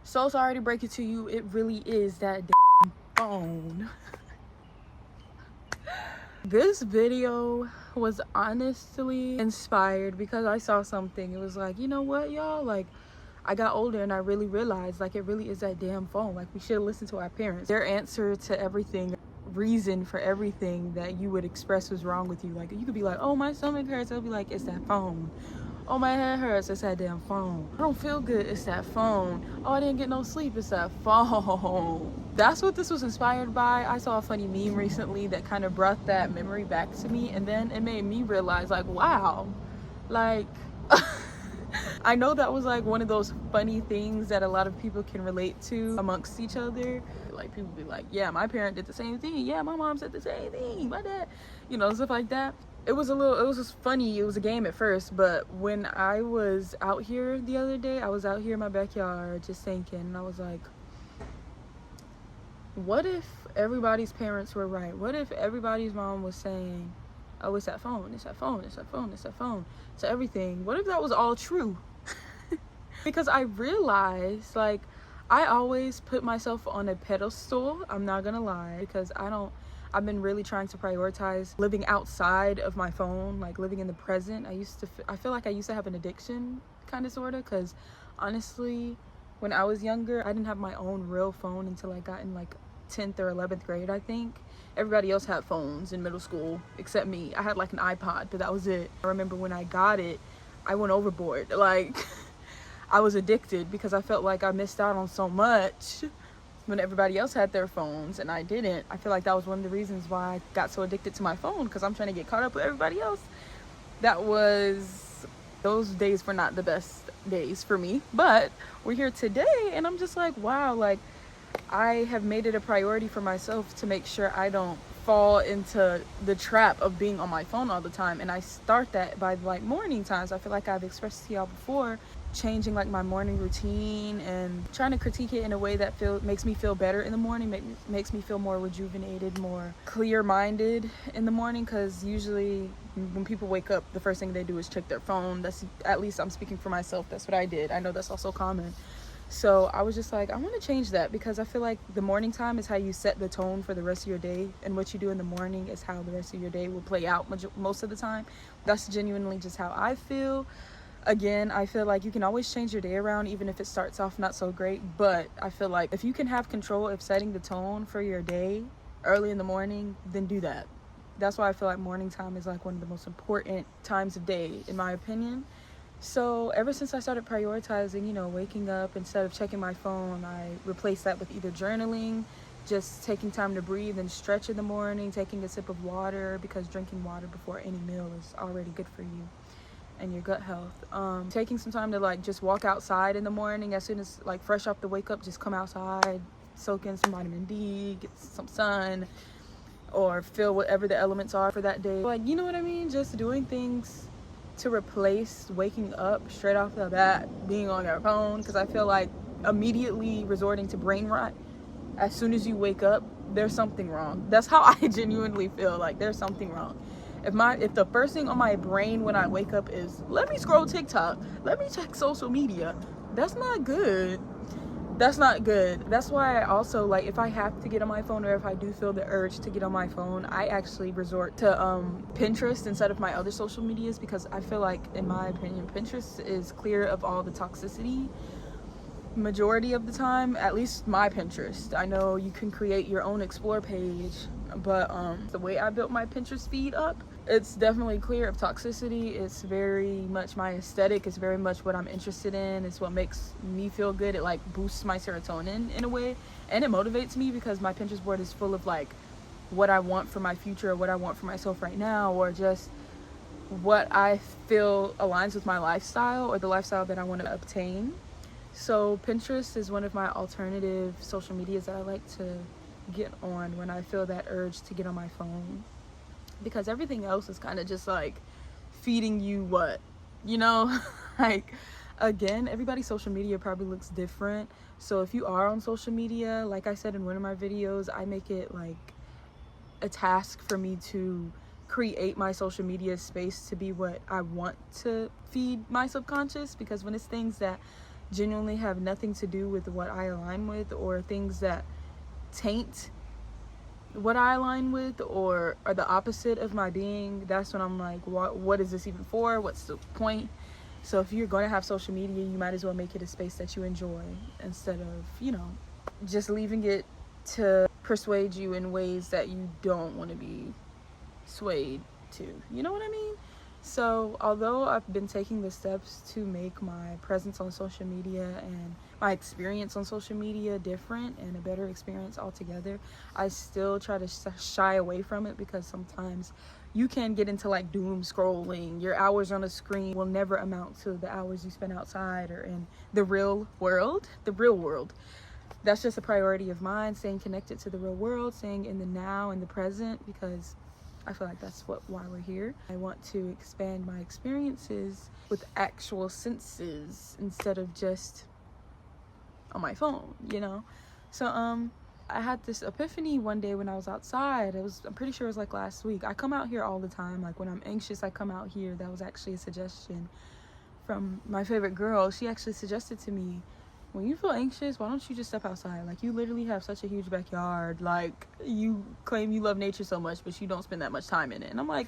So sorry to break it to you, it really is that phone. This video was honestly inspired because I saw something. It was like, you know what, y'all, like, I got older and I really realized, like, it really is that damn phone. Like, we should listen to our parents. Their answer to everything, reason for everything that you would express was wrong with you. Like, you could be like, oh, my stomach hurts. They'll be like, it's that phone. Oh, my head hurts. It's that damn phone. I don't feel good. It's that phone. Oh, I didn't get no sleep. It's that phone. That's what this was inspired by. I saw a funny meme recently that kind of brought that memory back to me, and then it made me realize, like, wow, like I know that was like one of those funny things that a lot of people can relate to amongst each other. Like, people be like, yeah, my parent did the same thing. Yeah, my mom said the same thing. My dad, you know, stuff like that. It was just funny. It was a game at first, but when I was out here the other day, I was out here in my backyard just thinking, and I was like, what if everybody's parents were right? What if everybody's mom was saying, oh, it's that phone, it's that phone, it's that phone, it's that phone, it's everything? What if that was all true? Because I realized, like, I always put myself on a pedestal, I'm not gonna lie, because I've been really trying to prioritize living outside of my phone, like living in the present. I feel like I used to have an addiction, kind of, sort of, because honestly, when I was younger, I didn't have my own real phone until I got in like 10th or 11th grade, I think. Everybody else had phones in middle school except me. I had like an iPod, but that was it. I remember when I got it, I went overboard. Like, I was addicted because I felt like I missed out on so much when everybody else had their phones and I didn't. I feel like that was one of the reasons why I got so addicted to my phone, because I'm trying to get caught up with everybody else. Those days were not the best days for me, but we're here today and I'm just like, wow, like, I have made it a priority for myself to make sure I don't fall into the trap of being on my phone all the time. And I start that by like morning times. I feel like I've expressed to y'all before, changing like my morning routine and trying to critique it in a way that makes me feel better in the morning, makes me feel more rejuvenated, more clear-minded in the morning. Because usually when people wake up, the first thing they do is check their phone. That's, at least I'm speaking for myself, that's what I did. I know that's also common. So I was just like, I want to change that, because I feel like the morning time is how you set the tone for the rest of your day, and what you do in the morning is how the rest of your day will play out most of the time. That's genuinely just how I feel. Again, I feel like you can always change your day around, even if it starts off not so great, but I feel like if you can have control of setting the tone for your day early in the morning, then do that. That's why I feel like morning time is like one of the most important times of day, in my opinion. So ever since I started prioritizing, you know, waking up instead of checking my phone, I replaced that with either journaling, just taking time to breathe and stretch in the morning, taking a sip of water, because drinking water before any meal is already good for you and your gut health. Taking some time to like just walk outside in the morning as soon as, like, fresh off the wake up, just come outside, soak in some vitamin D, get some sun, or feel whatever the elements are for that day. Like, you know what I mean? Just doing things to replace waking up straight off the bat being on your phone, because I feel like immediately resorting to brain rot as soon as you wake up, there's something wrong. That's how I genuinely feel, like there's something wrong. If the first thing on my brain when I wake up is, let me scroll TikTok, let me check social media, that's not good. That's not good. That's why I also, like, if I have to get on my phone, or if I do feel the urge to get on my phone, I actually resort to Pinterest instead of my other social medias, because I feel like, in my opinion, Pinterest is clear of all the toxicity majority of the time, at least my Pinterest. I know you can create your own explore page, but the way I built my Pinterest feed up, it's definitely clear of toxicity. It's very much my aesthetic. It's very much what I'm interested in. It's what makes me feel good. It like boosts my serotonin in a way, and it motivates me, because my Pinterest board is full of like what I want for my future, or what I want for myself right now, or just what I feel aligns with my lifestyle, or the lifestyle that I want to obtain. So Pinterest is one of my alternative social medias that I like to get on when I feel that urge to get on my phone, because everything else is kind of just like feeding you what, you know? Like, again, everybody's social media probably looks different. So if you are on social media, like I said in one of my videos, I make it like a task for me to create my social media space to be what I want to feed my subconscious, because when it's things that genuinely have nothing to do with what I align with, or things that taint what I align with or are the opposite of my being, that's when I'm like, what is this even for? What's the point? So if you're going to have social media, you might as well make it a space that you enjoy, instead of, just leaving it to persuade you in ways that you don't want to be swayed to. You know what I mean? So although I've been taking the steps to make my presence on social media and my experience on social media different and a better experience altogether, I still try to shy away from it, because sometimes you can get into like doom scrolling. Your hours on a screen will never amount to the hours you spend outside or in the real world. That's just a priority of mine, staying connected to the real world, staying in the now and the present, because I feel like that's why we're here. I want to expand my experiences with actual senses instead of just on my phone, So I had this epiphany one day when I was outside. I'm pretty sure it was like last week. I come out here all the time. Like when I'm anxious, I come out here. That was actually a suggestion from my favorite girl. She actually suggested to me, when you feel anxious, why don't you just step outside? Like, you literally have such a huge backyard. Like, you claim you love nature so much, but you don't spend that much time in it. And I'm like,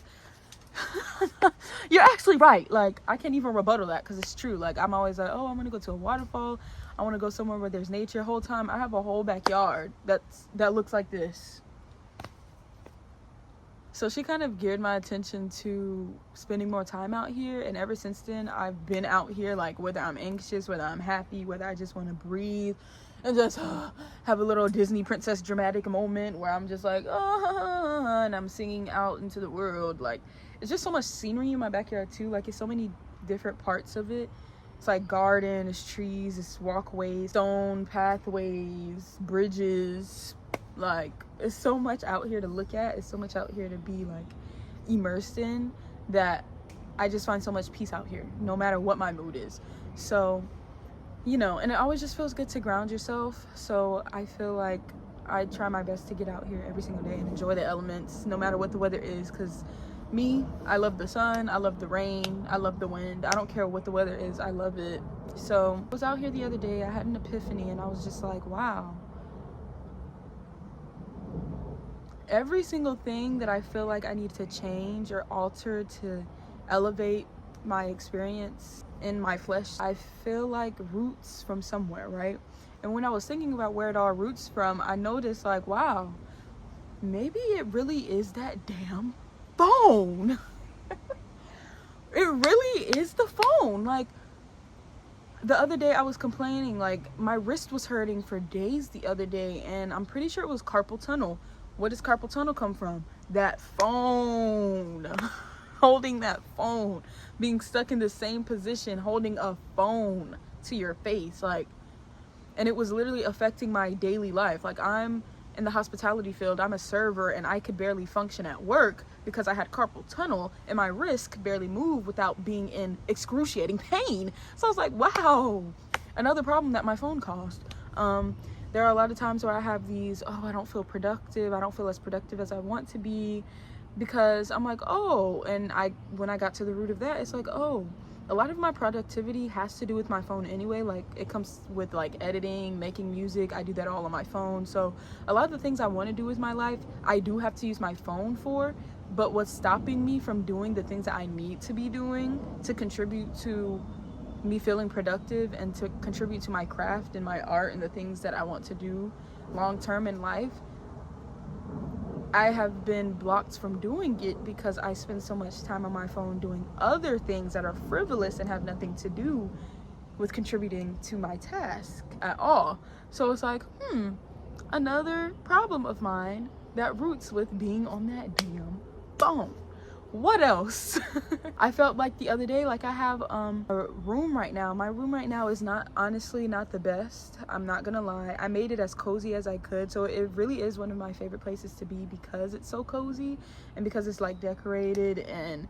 you're actually right. Like, I can't even rebuttal that, because it's true. Like, I'm always like, oh, I'm gonna go to a waterfall, I want to go somewhere where there's nature. Whole time I have a whole backyard that looks like this. So she kind of geared my attention to spending more time out here, and ever since then I've been out here, like whether I'm anxious, whether I'm happy, whether I just want to breathe and just have a little Disney princess dramatic moment where I'm just like, and I'm singing out into the world. Like, it's just so much scenery in my backyard too. Like, it's so many different parts of it. It's like garden, it's trees, it's walkways, stone pathways, bridges. Like, it's so much out here to look at. It's so much out here to be like immersed in, that I just find so much peace out here, no matter what my mood is. So, and it always just feels good to ground yourself. So I feel like I try my best to get out here every single day and enjoy the elements, no matter what the weather is. Because I love the sun, I love the rain, I love the wind. I don't care what the weather is, I love it. So I was out here the other day, I had an epiphany, and I was just like, wow. Every single thing that I feel like I need to change or alter to elevate my experience in my flesh, I feel like roots from somewhere, right? And when I was thinking about where it all roots from, I noticed like, wow, maybe it really is that damn phone. It really is the phone. Like, the other day I was complaining, like my wrist was hurting for days the other day, and I'm pretty sure it was carpal tunnel. What does carpal tunnel come from? That phone. Holding that phone, being stuck in the same position, holding a phone to your face, like, and it was literally affecting my daily life. Like, I'm in the hospitality field, I'm a server, and I could barely function at work because I had carpal tunnel, and my wrist could barely move without being in excruciating pain. So I was like, wow, another problem that my phone caused. There are a lot of times where I have these, I don't feel productive, I don't feel as productive as I want to be, because I'm like, and when I got to the root of that, it's like, a lot of my productivity has to do with my phone anyway. Like, it comes with like editing, making music, I do that all on my phone. So a lot of the things I want to do with my life, I do have to use my phone for. But what's stopping me from doing the things that I need to be doing to contribute to me feeling productive and to contribute to my craft and my art and the things that I want to do long term in life, I have been blocked from doing it because I spend so much time on my phone doing other things that are frivolous and have nothing to do with contributing to my task at all. So it's like, another problem of mine that roots with being on that damn phone. What else? I felt like the other day, like I have a room right now. My room right now is honestly not the best. I'm not gonna lie. I made it as cozy as I could. So it really is one of my favorite places to be because it's so cozy and because it's like decorated and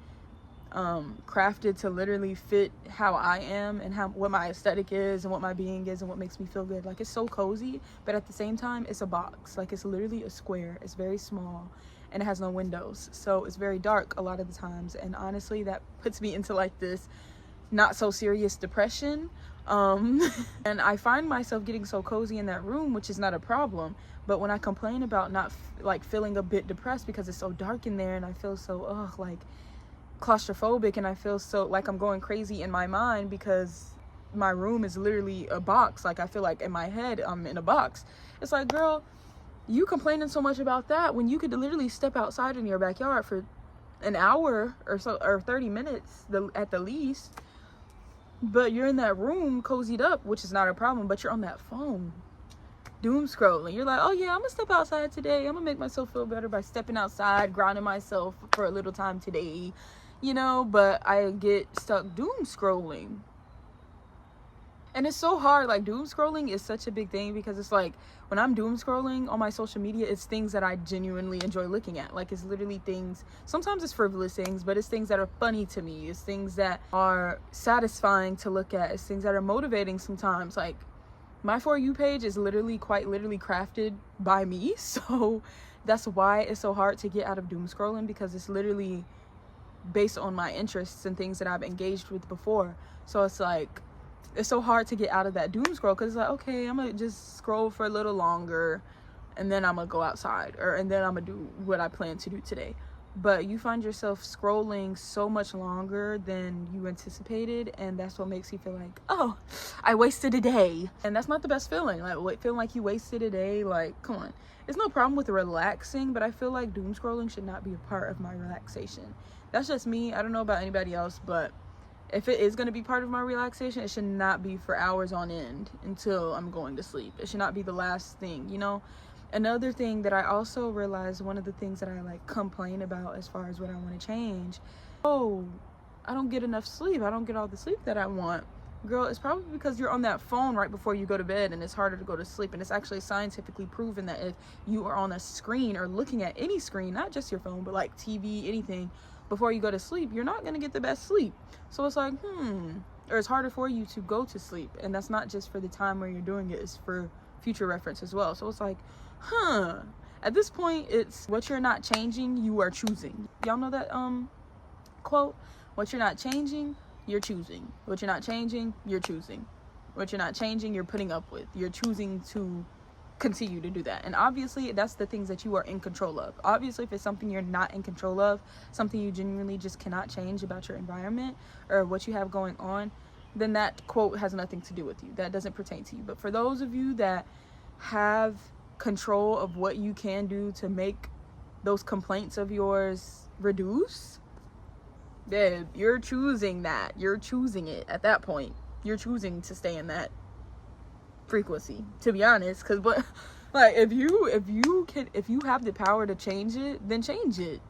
crafted to literally fit how I am and what my aesthetic is and what my being is and what makes me feel good. Like, it's so cozy, but at the same time, it's a box. Like, it's literally a square. It's very small. And it has no windows, so it's very dark a lot of the times, and honestly that puts me into like this not so serious depression, And I find myself getting so cozy in that room, which is not a problem. But when I complain about not like feeling a bit depressed because it's so dark in there and I feel so like claustrophobic, and I feel so like I'm going crazy in my mind because my room is literally a box. Like I feel like in my head I'm in a box. It's like, girl, you complaining so much about that when you could literally step outside in your backyard for an hour or so, or 30 minutes at the least. But you're in that room cozied up, which is not a problem, but you're on that phone doom scrolling. You're like, oh yeah, I'm gonna step outside today, I'm gonna make myself feel better by stepping outside, grounding myself for a little time today, you know. But I get stuck doom scrolling. And it's so hard. Like, doom scrolling is such a big thing because it's like when I'm doom scrolling on my social media, it's things that I genuinely enjoy looking at. Like, it's literally things, sometimes it's frivolous things, but it's things that are funny to me. It's things that are satisfying to look at. It's things that are motivating sometimes. Like, my For You page is quite literally crafted by me. So that's why it's so hard to get out of doom scrolling, because it's literally based on my interests and things that I've engaged with before. So it's like, it's so hard to get out of that doom scroll because it's like, okay, I'm gonna just scroll for a little longer and then I'm gonna go outside, and then I'm gonna do what I plan to do today. But you find yourself scrolling so much longer than you anticipated, and that's what makes you feel like, oh, I wasted a day. And that's not the best feeling. Like, feeling like you wasted a day, like, come on. There's no problem with relaxing, but I feel like doom scrolling should not be a part of my relaxation. That's just me. I don't know about anybody else, but if it is going to be part of my relaxation, it should not be for hours on end until I'm going to sleep. It should not be the last thing, you know? Another thing that I also realized, one of the things that I like complain about as far as what I want to change, oh, I don't get enough sleep. I don't get all the sleep that I want. Girl, it's probably because you're on that phone right before you go to bed and it's harder to go to sleep. And it's actually scientifically proven that if you are on a screen or looking at any screen, not just your phone, but like TV, anything, before you go to sleep, you're not going to get the best sleep. So it's like, or it's harder for you to go to sleep. And that's not just for the time where you're doing it, it's for future reference as well. So it's like, at this point, it's what you're not changing, you are choosing. Y'all know that quote? What you're not changing, you're choosing. What you're not changing, you're choosing. What you're not changing, you're putting up with. You're choosing to continue to do that. And obviously that's the things that you are in control of. Obviously, if it's something you're not in control of, something you genuinely just cannot change about your environment or what you have going on, then that quote has nothing to do with you. That doesn't pertain to you. But for those of you that have control of what you can do to make those complaints of yours reduce, babe, you're choosing that. You're choosing it at that point. You're choosing to stay in that frequency, to be honest. Because what, like, if you have the power to change it, then change it.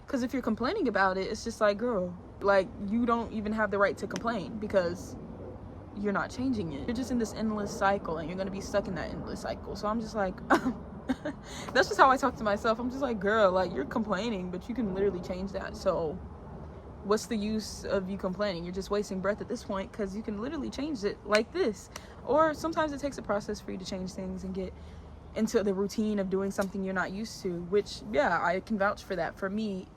Because if you're complaining about it, it's just like, girl, like, you don't even have the right to complain because you're not changing it. You're just in this endless cycle and you're gonna be stuck in that endless cycle. So I'm just like, that's just how I talk to myself. I'm just like, girl, like, you're complaining, but you can literally change that. So what's the use of you complaining? You're just wasting breath at this point, because you can literally change it like this. Or sometimes it takes a process for you to change things and get into the routine of doing something you're not used to, which, yeah, I can vouch for that. For me,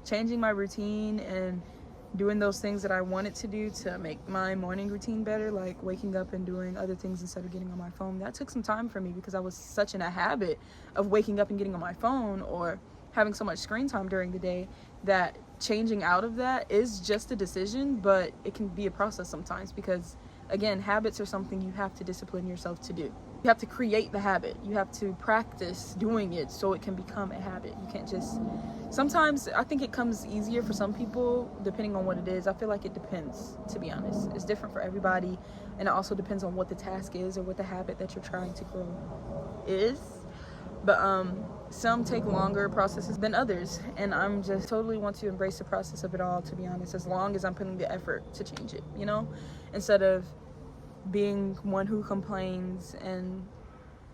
changing my routine and doing those things that I wanted to do to make my morning routine better, like waking up and doing other things instead of getting on my phone, that took some time for me because I was such in a habit of waking up and getting on my phone or having so much screen time during the day that changing out of that is just a decision, but it can be a process sometimes because, again, habits are something you have to discipline yourself to do. You have to create the habit. You have to practice doing it so it can become a habit. You can't just... Sometimes I think it comes easier for some people depending on what it is. I feel like it depends, to be honest. It's different for everybody, and it also depends on what the task is or what the habit that you're trying to grow is. But some take longer processes than others, and I'm just totally want to embrace the process of it all, to be honest, as long as I'm putting the effort to change it, you know, instead of being one who complains and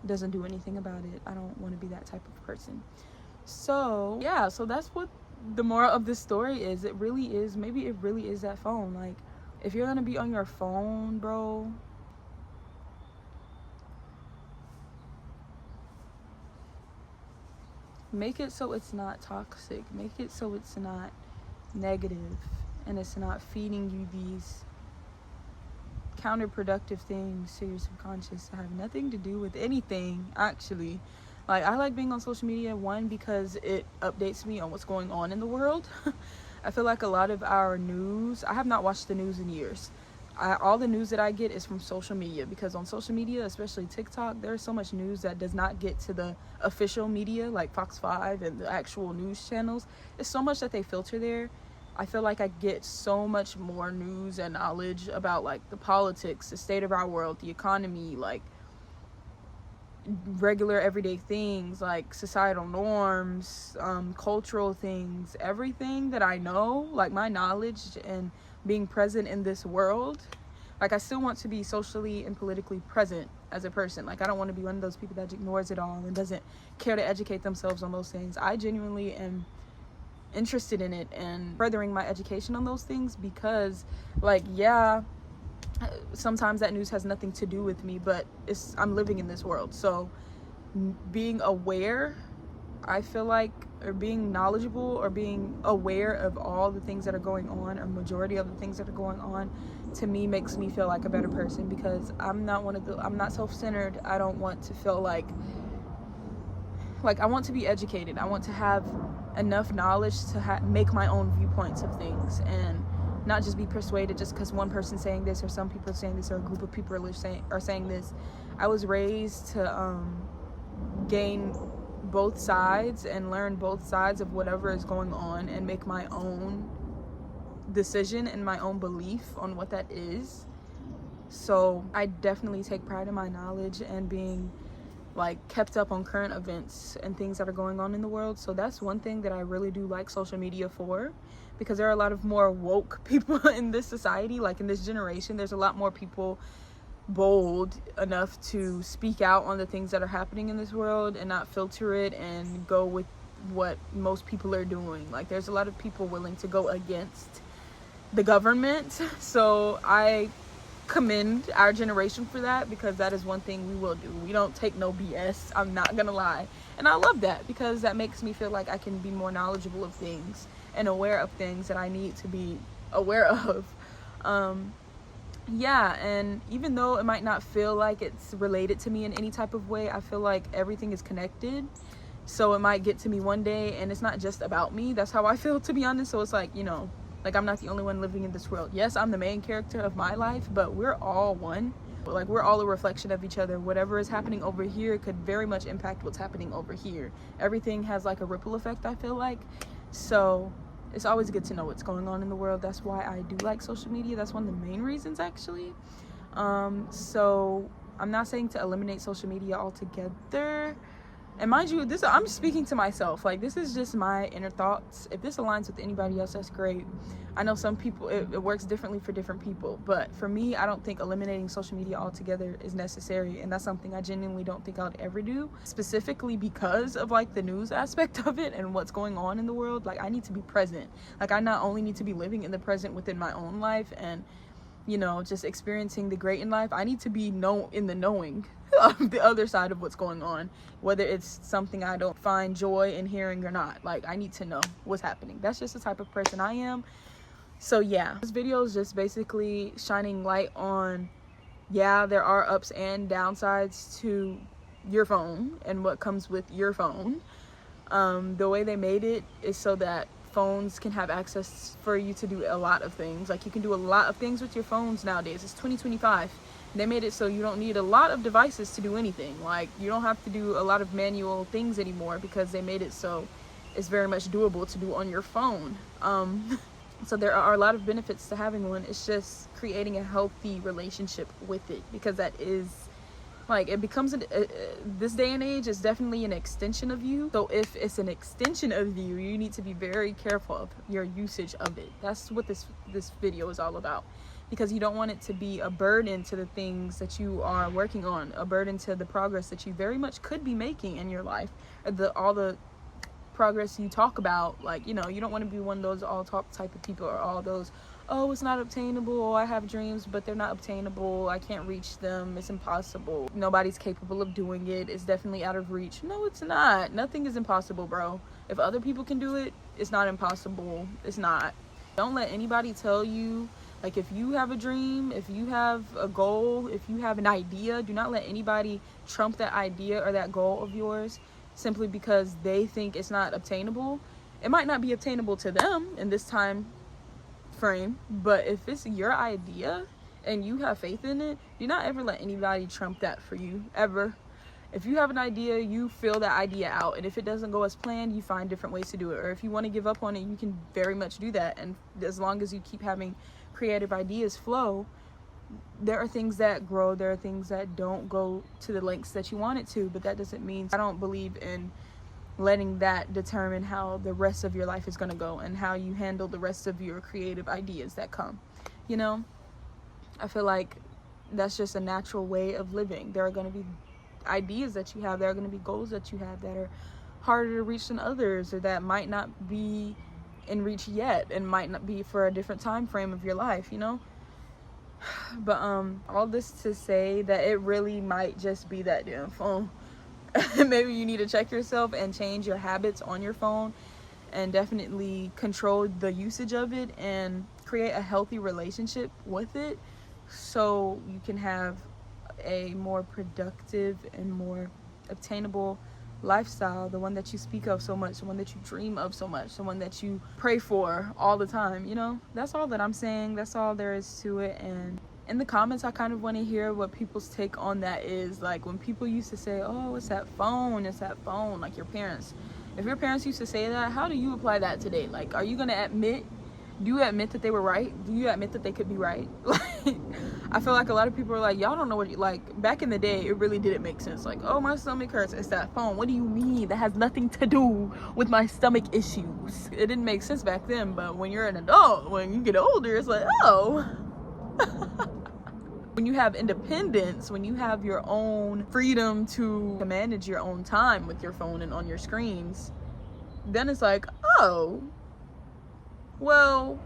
doesn't do anything about it. I don't want to be that type of person. So yeah, so that's what the moral of this story is. It really is, maybe it really is that phone. Like, if you're gonna be on your phone, bro, make it so it's not toxic. Make it so it's not negative and it's not feeding you these counterproductive things to your subconscious that have nothing to do with anything, actually. Like, I like being on social media, one, because it updates me on what's going on in the world. I feel like a lot of our news, I have not watched the news in years. All the news that I get is from social media, because on social media, especially TikTok, there's so much news that does not get to the official media like Fox 5 and the actual news channels. There's so much that they filter there. I feel like I get so much more news and knowledge about like the politics, the state of our world, the economy, like regular everyday things like societal norms, cultural things, everything that I know, like my knowledge and being present in this world. Like, I still want to be socially and politically present as a person. Like, I don't want to be one of those people that ignores it all and doesn't care to educate themselves on those things. I genuinely am interested in it and furthering my education on those things, because like, yeah, sometimes that news has nothing to do with me, but I'm living in this world. So being aware, I feel like, or being knowledgeable or being aware of all the things that are going on, or majority of the things that are going on, to me makes me feel like a better person, because I'm not self-centered. I don't want to feel like I want to be educated. I want to have enough knowledge to make my own viewpoints of things, and not just be persuaded just because one person's saying this, or some people are saying this, or a group of people are saying this. I was raised to gain both sides and learn both sides of whatever is going on, and make my own decision and my own belief on what that is. So I definitely take pride in my knowledge and being like kept up on current events and things that are going on in the world. So that's one thing that I really do like social media for, because there are a lot of more woke people in this society. Like, in this generation, there's a lot more people bold enough to speak out on the things that are happening in this world and not filter it and go with what most people are doing. Like, there's a lot of people willing to go against the government. So I commend our generation for that, because that is one thing we will do. We don't take no BS, I'm not gonna lie. And I love that, because that makes me feel like I can be more knowledgeable of things and aware of things that I need to be aware of. Yeah, and even though it might not feel like it's related to me in any type of way, I feel like everything is connected. So it might get to me one day, and it's not just about me. That's how I feel, to be honest. So it's like, like, I'm not the only one living in this world. Yes, I'm the main character of my life, but we're all one. Like, we're all a reflection of each other. Whatever is happening over here could very much impact what's happening over here. Everything has like a ripple effect, I feel like. So it's always good to know what's going on in the world. That's why I do like social media. That's one of the main reasons, actually. So I'm not saying to eliminate social media altogether. And mind you, I'm speaking to myself. Like, this is just my inner thoughts. If this aligns with anybody else, that's great. I know some people, it works differently for different people. But for me, I don't think eliminating social media altogether is necessary. And that's something I genuinely don't think I would ever do. Specifically because of, like, the news aspect of it and what's going on in the world. Like, I need to be present. Like, I not only need to be living in the present within my own life and, just experiencing the great in life, I need to be in the knowing of the other side of what's going on, whether it's something I don't find joy in hearing or not. Like, I need to know what's happening. That's just the type of person I am. So yeah, this video is just basically shining light on, yeah, there are ups and downsides to your phone and what comes with your phone. The way they made it is so that phones can have access for you to do a lot of things. Like, you can do a lot of things with your phones nowadays. It's 2025. They made it so you don't need a lot of devices to do anything. Like, you don't have to do a lot of manual things anymore, because they made it so it's very much doable to do on your phone. So there are a lot of benefits to having one. It's just creating a healthy relationship with it, because that is, like, it becomes this day and age is definitely an extension of you. So if it's an extension of you, you need to be very careful of your usage of it. That's what this video is all about, because you don't want it to be a burden to the things that you are working on, a burden to the progress that you very much could be making in your life, or all the progress you talk about. Like, you don't want to be one of those all talk type of people, or all those, oh, it's not obtainable, I have dreams but they're not obtainable, I can't reach them, it's impossible, nobody's capable of doing it, it's definitely out of reach. No, it's not. Nothing is impossible, bro. If other people can do it, it's not impossible. It's not. Don't let anybody tell you Like, if you have a dream, if you have a goal, if you have an idea, do not let anybody trump that idea or that goal of yours simply because they think it's not obtainable. It might not be obtainable to them in this time frame, but if it's your idea and you have faith in it, do not ever let anybody trump that for you, ever. If you have an idea, you fill that idea out, and if it doesn't go as planned, you find different ways to do it. Or if you want to give up on it, you can very much do that. And as long as you keep having creative ideas flow, there are things that grow, there are things that don't go to the lengths that you want it to, but that doesn't mean, I don't believe in letting that determine how the rest of your life is going to go and how you handle the rest of your creative ideas that come. You know, I feel like that's just a natural way of living. There are going to be ideas that you have, there are going to be goals that you have that are harder to reach than others, or that might not be in reach yet and might not be for a different time frame of your life, you know. But all this to say that it really might just be that damn phone. Maybe you need to check yourself and change your habits on your phone, and definitely control the usage of it and create a healthy relationship with it, so you can have a more productive and more obtainable lifestyle, the one that you speak of so much, the one that you dream of so much, the one that you pray for all the time. You know, that's all that I'm saying. That's all there is to it. And in the comments, I kind of want to hear what people's take on that is. Like, when people used to say, oh, it's that phone, like your parents. If your parents used to say that, how do you apply that today? Like, are you going to do you admit that they were right? Do you admit that they could be right? Like, I feel like a lot of people are like, y'all don't know what you like. Back in the day, it really didn't make sense. Like, oh, my stomach hurts, it's that phone. What do you mean? That has nothing to do with my stomach issues. It didn't make sense back then, but when you're an adult, when you get older, it's like, oh. When you have independence, when you have your own freedom to manage your own time with your phone and on your screens, then it's like, oh, well,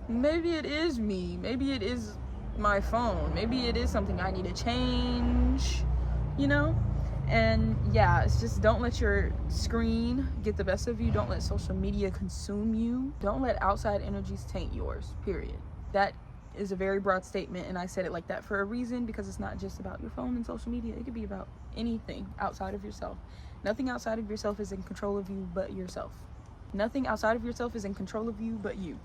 maybe it is me. Maybe it is my phone. Maybe it is something I need to change, you know? And yeah, it's just, don't let your screen get the best of you. Don't let social media consume you. Don't let outside energies taint yours, period. That is a very broad statement, and I said it like that for a reason, because it's not just about your phone and social media. It could be about anything outside of yourself. Nothing outside of yourself is in control of you but yourself. Nothing outside of yourself is in control of you but you.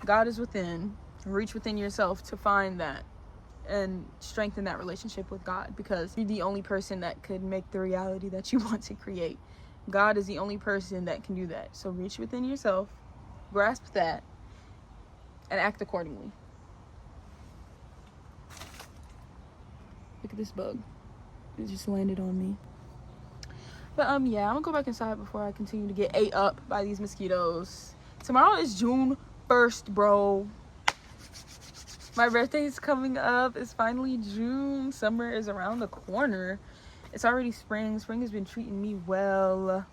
God is within. Reach within yourself to find that and strengthen that relationship with God, because you're the only person that could make the reality that you want to create. God is the only person that can do that. So reach within yourself, grasp that, and act accordingly. Look at this bug. It just landed on me. But yeah, I'm gonna go back inside before I continue to get ate up by these mosquitoes. Tomorrow is June 1st, bro. My birthday is coming up. It's finally June. Summer is around the corner. It's already spring. Spring has been treating me well.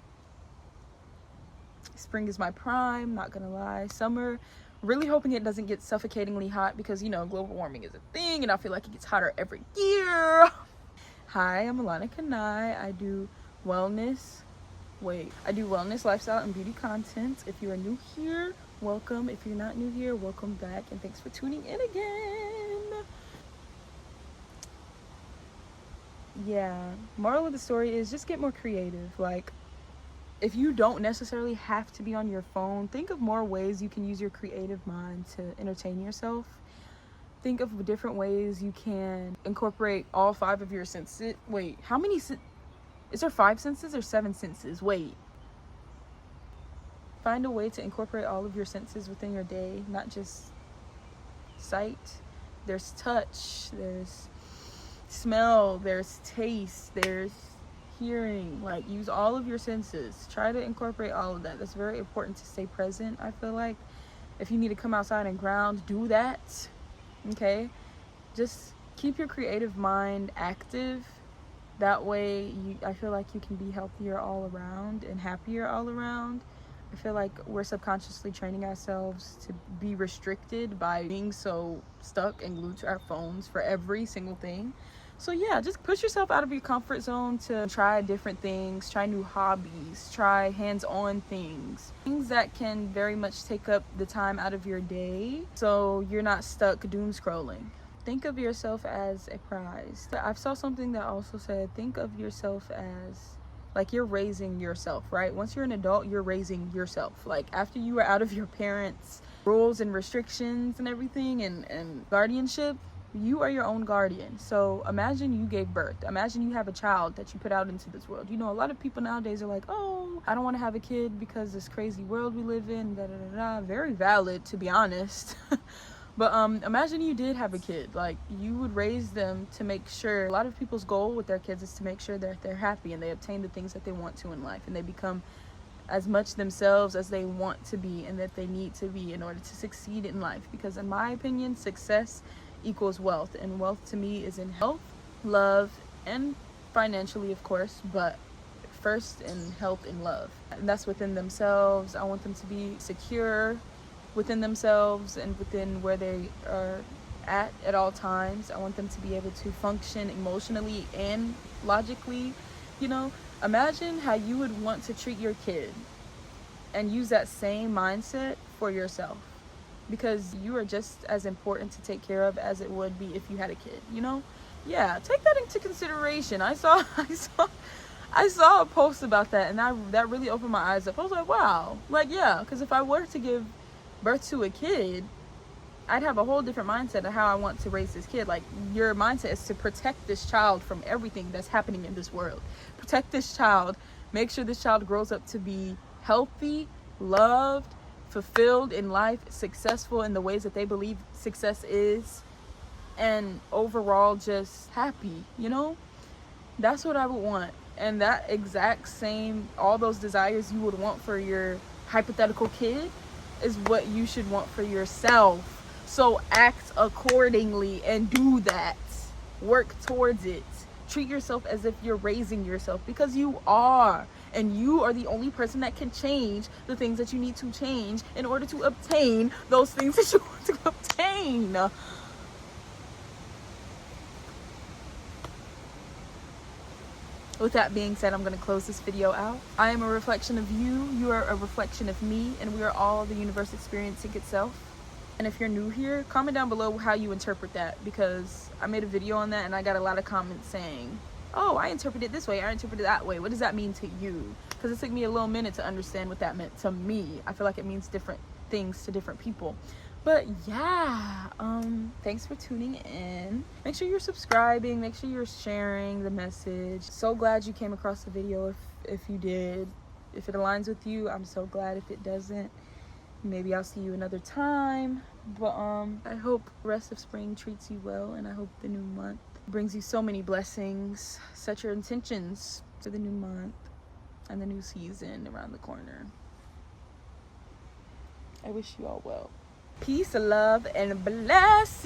Spring is my prime, not gonna lie. Summer, really hoping it doesn't get suffocatingly hot, because, you know, global warming is a thing and I feel like it gets hotter every year. Hi, I'm Alana Kanai. I do wellness, lifestyle, and beauty content. If you are new here, welcome. If you're not new here, welcome back, and thanks for tuning in again. Yeah, moral of the story is just get more creative. Like, if you don't necessarily have to be on your phone, think of more ways you can use your creative mind to entertain yourself. Think of different ways you can incorporate all 5 of your senses. Wait, how many is there 5 senses or 7 senses? Wait. Find a way to incorporate all of your senses within your day, not just sight. There's touch, there's smell, there's taste, there's hearing. Like, use all of your senses. Try to incorporate all of that. That's very important to stay present, I feel like. If you need to come outside and ground, do that. Okay? Just keep your creative mind active. That way, I feel like you can be healthier all around and happier all around. I feel like we're subconsciously training ourselves to be restricted by being so stuck and glued to our phones for every single thing. So yeah, just push yourself out of your comfort zone to try different things, try new hobbies, try hands-on things that can very much take up the time out of your day so you're not stuck doom scrolling. Think of yourself as a prize. I saw something that also said, think of yourself as like you're raising yourself, right? Once you're an adult, you're raising yourself. Like after you are out of your parents' rules and restrictions and everything and guardianship, you are your own guardian. So imagine you gave birth. Imagine you have a child that you put out into this world. You know, a lot of people nowadays are like, oh, I don't want to have a kid because this crazy world we live in, da da da da. Very valid, to be honest. But imagine you did have a kid. Like, you would raise them to make sure, a lot of people's goal with their kids is to make sure that they're happy and they obtain the things that they want to in life, and they become as much themselves as they want to be and that they need to be in order to succeed in life. Because in my opinion, success equals wealth, and wealth to me is in health, love, and financially, of course, but first in health and love. And that's within themselves. I want them to be secure within themselves and within where they are at all times. I want them to be able to function emotionally and logically. You know, imagine how you would want to treat your kid and use that same mindset for yourself, because you are just as important to take care of as it would be if you had a kid, you know? Yeah, take that into consideration. I saw a post about that, and that really opened my eyes up. I was like, wow. Like, yeah, because if I were to give birth to a kid, I'd have a whole different mindset of how I want to raise this kid. Like, your mindset is to protect this child from everything that's happening in this world. Protect this child. Make sure this child grows up to be healthy, loved, fulfilled in life, successful in the ways that they believe success is, and overall just happy, you know? That's what I would want. And that exact same, all those desires you would want for your hypothetical kid is what you should want for yourself. So act accordingly and do that. Work towards it. Treat yourself as if you're raising yourself, because you are. And you are the only person that can change the things that you need to change in order to obtain those things that you want to obtain. With that being said, I'm going to close this video out. I am a reflection of you. You are a reflection of me. And we are all the universe experiencing itself. And if you're new here, comment down below how you interpret that, because I made a video on that and I got a lot of comments saying, oh, I interpret it this way, I interpret it that way. What does that mean to you? Because it took me a little minute to understand what that meant to me. I feel like it means different things to different people. But yeah, thanks for tuning in. Make sure you're subscribing, make sure you're sharing the message. So glad you came across the video. If you did, if it aligns with you, I'm so glad. If it doesn't, maybe I'll see you another time. But I hope the rest of spring treats you well, and I hope the new month brings you so many blessings. Set your intentions for the new month and the new season around the corner. I wish you all well. Peace, love, and blessings.